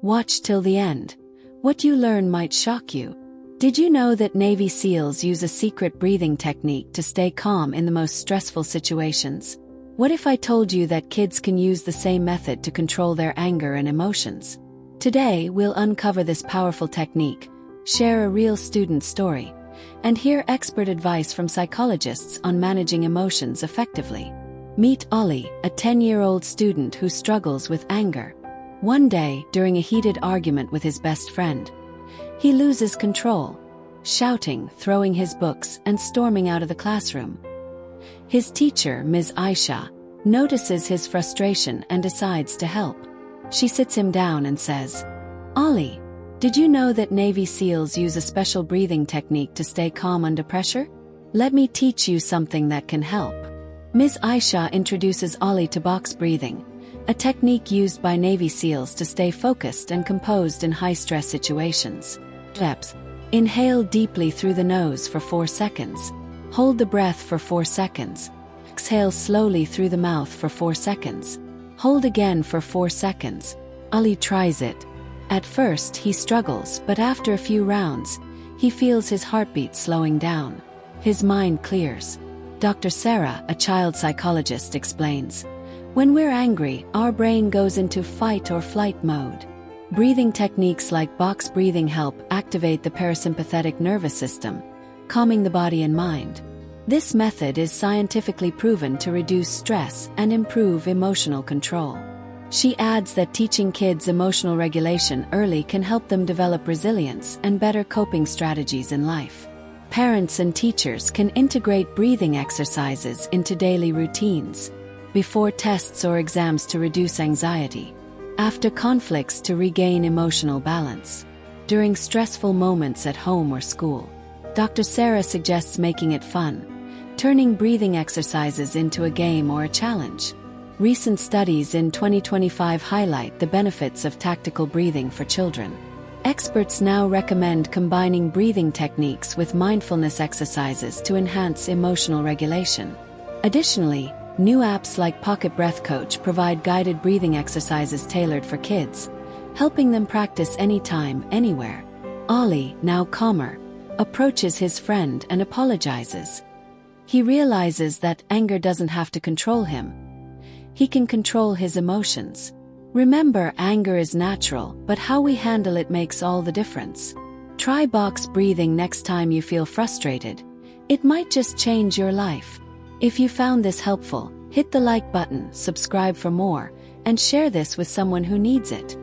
Watch till the end. What you learn might shock you. Did you know that Navy SEALs use a secret breathing technique to stay calm in the most stressful situations? What if I told you that kids can use the same method to control their anger and emotions? Today, we'll uncover this powerful technique, share a real student story, and hear expert advice from psychologists on managing emotions effectively. Meet Ollie, a 10-year-old student who struggles with anger. One day, during a heated argument with his best friend, he loses control, shouting, throwing his books, and storming out of the classroom. His teacher, Ms. Aisha, notices his frustration and decides to help. She sits him down and says, "Ollie, did you know that Navy SEALs use a special breathing technique to stay calm under pressure? Let me teach you something that can help." Ms. Aisha introduces Ollie to box breathing, a technique used by Navy SEALs to stay focused and composed in high-stress situations. Steps. Inhale deeply through the nose for 4 seconds. Hold the breath for 4 seconds. Exhale slowly through the mouth for 4 seconds. Hold again for 4 seconds. Ollie tries it. At first, he struggles, but after a few rounds, he feels his heartbeat slowing down. His mind clears. Dr. Sarah, a child psychologist, explains, "When we're angry, our brain goes into fight or flight mode. Breathing techniques like box breathing help activate the parasympathetic nervous system, calming the body and mind. This method is scientifically proven to reduce stress and improve emotional control." She adds that teaching kids emotional regulation early can help them develop resilience and better coping strategies in life. Parents and teachers can integrate breathing exercises into daily routines. Before tests or exams to reduce anxiety. After conflicts to regain emotional balance. During stressful moments at home or school. Dr. Sarah suggests making it fun, turning breathing exercises into a game or a challenge. Recent studies in 2025 highlight the benefits of tactical breathing for children. Experts now recommend combining breathing techniques with mindfulness exercises to enhance emotional regulation. Additionally, new apps like Pocket Breath Coach provide guided breathing exercises tailored for kids, helping them practice anytime, anywhere. Ollie, now calmer, approaches his friend and apologizes. He realizes that anger doesn't have to control him. He can control his emotions. Remember, anger is natural, but how we handle it makes all the difference. Try box breathing next time you feel frustrated. It might just change your life. If you found this helpful, hit the like button, subscribe for more, and share this with someone who needs it.